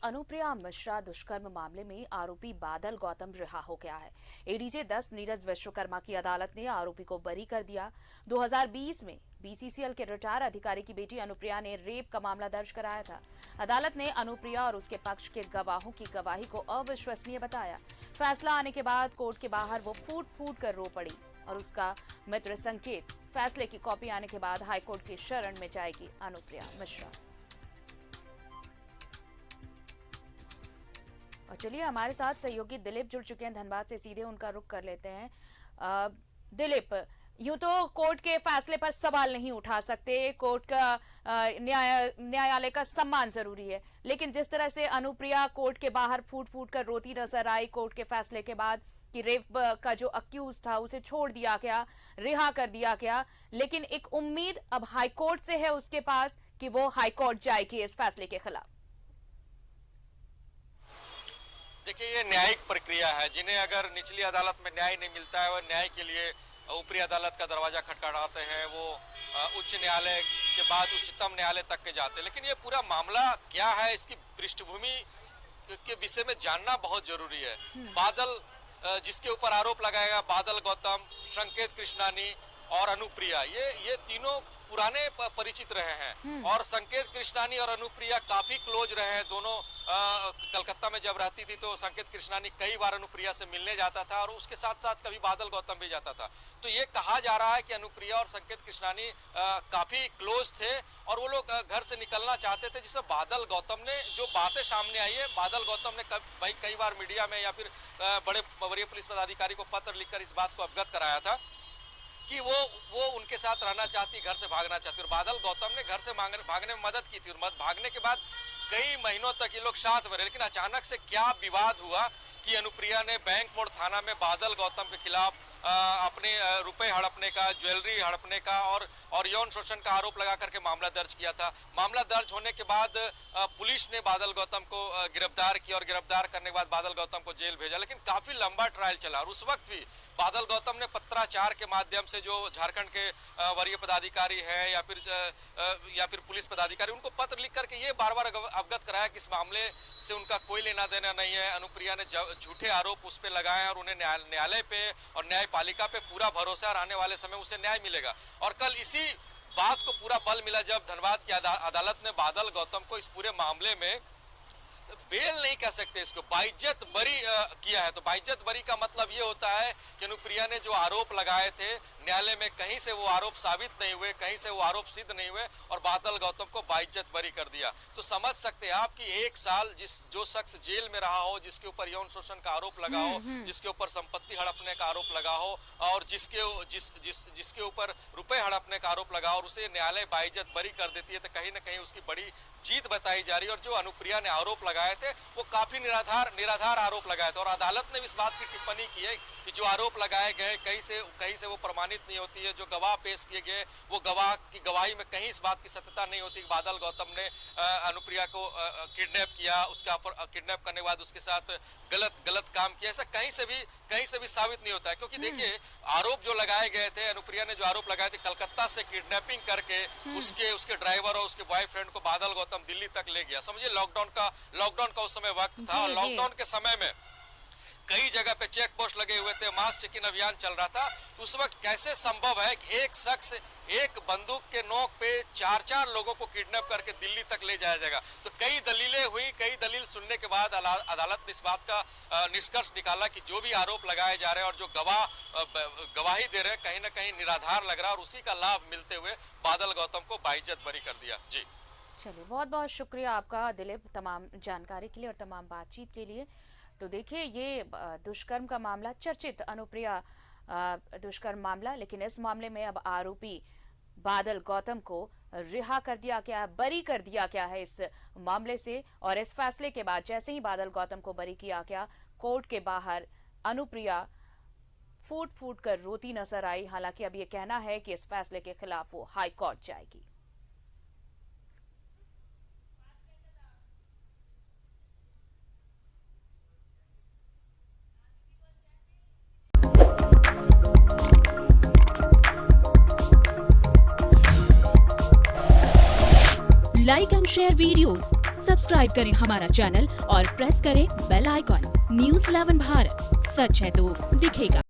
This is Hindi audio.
अनुप्रिया मिश्रा दुष्कर्म मामले में आरोपी बादल गौतम रिहा हो गया है। एडीजे 10 नीरज विश्वकर्मा की अदालत ने आरोपी को बरी कर दिया। 2020 में बीसीसीएल के रिटायर अधिकारी की बेटी अनुप्रिया ने रेप का मामला दर्ज कराया था। अदालत ने अनुप्रिया और उसके पक्ष के गवाहों की गवाही को अविश्वसनीय बताया। फैसला आने के बाद कोर्ट के बाहर वो फूट फूट कर रो पड़ी और उसका मित्र संकेत। फैसले की कॉपी आने के बाद हाईकोर्ट की शरण में जाएगी अनुप्रिया मिश्रा। और चलिए हमारे साथ सहयोगी दिलीप जुड़ चुके हैं धनबाद से, सीधे उनका रुख कर लेते हैं। दिलीप, यूं तो कोर्ट के फैसले पर सवाल नहीं उठा सकते, कोर्ट का न्यायालय का सम्मान जरूरी है, लेकिन जिस तरह से अनुप्रिया कोर्ट के बाहर फूट फूट कर रोती नजर आई कोर्ट के फैसले के बाद कि रेप का जो अक्यूज था उसे छोड़ दिया गया, रिहा कर दिया गया, लेकिन एक उम्मीद अब हाईकोर्ट से है उसके पास कि वो हाईकोर्ट जाएगी इस फैसले के खिलाफ। देखिए, ये न्यायिक प्रक्रिया है। जिन्हें अगर निचली अदालत में न्याय नहीं मिलता है, वह न्याय के लिए ऊपरी अदालत का दरवाजा खटखटाते हैं। वो उच्च न्यायालय के बाद उच्चतम न्यायालय तक के जाते हैं। लेकिन ये पूरा मामला क्या है, इसकी पृष्ठभूमि के विषय में जानना बहुत जरूरी है। बादल जिसके ऊपर आरोप लगाएगा, बादल गौतम, संकेत कृष्णानी और अनुप्रिया, ये तीनों पुराने परिचित रहे हैं और संकेत कृष्णानी और अनुप्रिया काफी क्लोज रहे हैं। दोनों कलकत्ता में जब रहती थी तो संकेत कृष्णानी कई बार अनुप्रिया से मिलने जाता था और उसके साथ साथ कभी बादल गौतम भी जाता था। तो ये कहा जा रहा है कि अनुप्रिया और संकेत कृष्णानी काफी क्लोज थे और वो लोग घर से निकलना चाहते थे, जिससे बादल गौतम ने जो बातें सामने आई है, बादल गौतम ने कई बार मीडिया में या फिर बड़े वरीय पुलिस पदाधिकारी को पत्र लिखकर इस बात को अवगत कराया था कि वो उनके साथ रहना चाहती, घर से भागना चाहती। और बादल गौतम ने घर से भागने में मदद की थी और भागने के बाद कई महीनों तक ये लोग साथ में रहे। लेकिन अचानक से क्या विवाद हुआ कि अनुप्रिया ने बैंक मोड़ थाना में बादल गौतम के खिलाफ अपने रुपए हड़पने का, ज्वेलरी हड़पने का और यौन शोषण का आरोप लगा करके मामला दर्ज किया था। मामला दर्ज होने के बाद पुलिस ने बादल गौतम को गिरफ्तार किया और गिरफ्तार करने के बाद बादल गौतम को जेल भेजा। लेकिन काफी लंबा ट्रायल चला और उस वक्त भी बादल गौतम ने पत्राचार के माध्यम से, जो झारखंड के वरीय पदाधिकारी हैं या फिर पुलिस पदाधिकारी, उनको पत्र लिख करके ये बार बार अवगत कराया कि इस मामले से उनका कोई लेना देना नहीं है। अनुप्रिया ने झूठे आरोप उस पर लगाए हैं और उन्हें न्यायालय पे और न्यायपालिका पे पूरा भरोसा है और आने वाले समय उसे न्याय मिलेगा। और कल इसी बात को पूरा बल मिला जब धनबाद की अदालत ने बादल गौतम को इस पूरे मामले में बेल नहीं कह सकते, इसको बाइज्जत बरी किया है। तो बाइज्जत बरी का मतलब ये होता है कि अनुप्रिया ने जो आरोप लगाए थे न्यायालय में, कहीं से वो आरोप साबित नहीं हुए, कहीं से वो आरोप सिद्ध नहीं हुए और बादल गौतम को बाइज्जत बरी कर दिया। तो समझ सकते हैं आप कि 1 साल जो शख्स जेल में रहा हो, जिसके ऊपर यौन शोषण का आरोप लगा हो, जिसके ऊपर संपत्ति हड़पने का आरोप लगा हो और जिसके ऊपर रुपए हड़पने का आरोप लगा और उसे न्यायालय बाइज्जत बरी कर देती है, तो कहीं ना कहीं उसकी बड़ी जीत बताई जा रही है। और जो अनुप्रिया ने आरोप लगाए थे वो काफी निराधार आरोप लगाए थे और अदालत ने इस बात की टिप्पणी की है कि जो आरोप लगाए गए कहीं से वो प्रमाणित नहीं होती है। जो गवाह पेश किए गए वो गवाह की गवाही में कहीं इस बात की सत्यता नहीं होती कि बादल गौतम ने अनुप्रिया को किडनैप किया, उसका किडनैप करने के बाद उसके साथ गलत काम किया, ऐसा कहीं से भी साबित नहीं होता है। क्योंकि देखिए, आरोप जो लगाए गए थे, अनुप्रिया ने जो आरोप लगाए थे कलकत्ता से किडनैपिंग करके उसके ड्राइवर और उसके बॉयफ्रेंड को बादल गौतम दिल्ली तक ले गया। समझिए लॉकडाउन का उस समय वक्त था और लॉकडाउन के समय में कई जगह पे चेक पोस्ट लगे हुए थे, मास्क चेकिंग अभियान चल रहा था। तो उस वक्त कैसे संभव है कि एक शख्स एक बंदूक के नोक पे 4 लोगों को किडनैप करके दिल्ली तक ले जाया जाएगा। तो कई दलीलें हुई, कई दलील सुनने के बाद अदालत ने इस बात का निष्कर्ष निकाला कि जो भी आरोप लगाए जा रहे हैं और जो गवाही दे रहे हैं कहीं ना कहीं निराधार लग रहा है और उसी का लाभ मिलते हुए बादल गौतम को बाइज्जत बरी कर दिया। जी चलिए, बहुत बहुत शुक्रिया आपका दिलीप, तमाम जानकारी के लिए और तमाम बातचीत के लिए। तो देखिए, ये दुष्कर्म का मामला, चर्चित अनुप्रिया दुष्कर्म मामला, लेकिन इस मामले में अब आरोपी बादल गौतम को रिहा कर दिया गया, बरी कर दिया गया है इस मामले से। और इस फैसले के बाद जैसे ही बादल गौतम को बरी किया गया, कोर्ट के बाहर अनुप्रिया फूट फूट कर रोती नजर आई। हालांकि अब ये कहना है कि इस फैसले के खिलाफ वो हाई कोर्ट जाएगी। Like and share videos, subscribe करें हमारा चैनल और प्रेस करें बेल आइकॉन। न्यूज़ 11 भारत, सच है तो दिखेगा।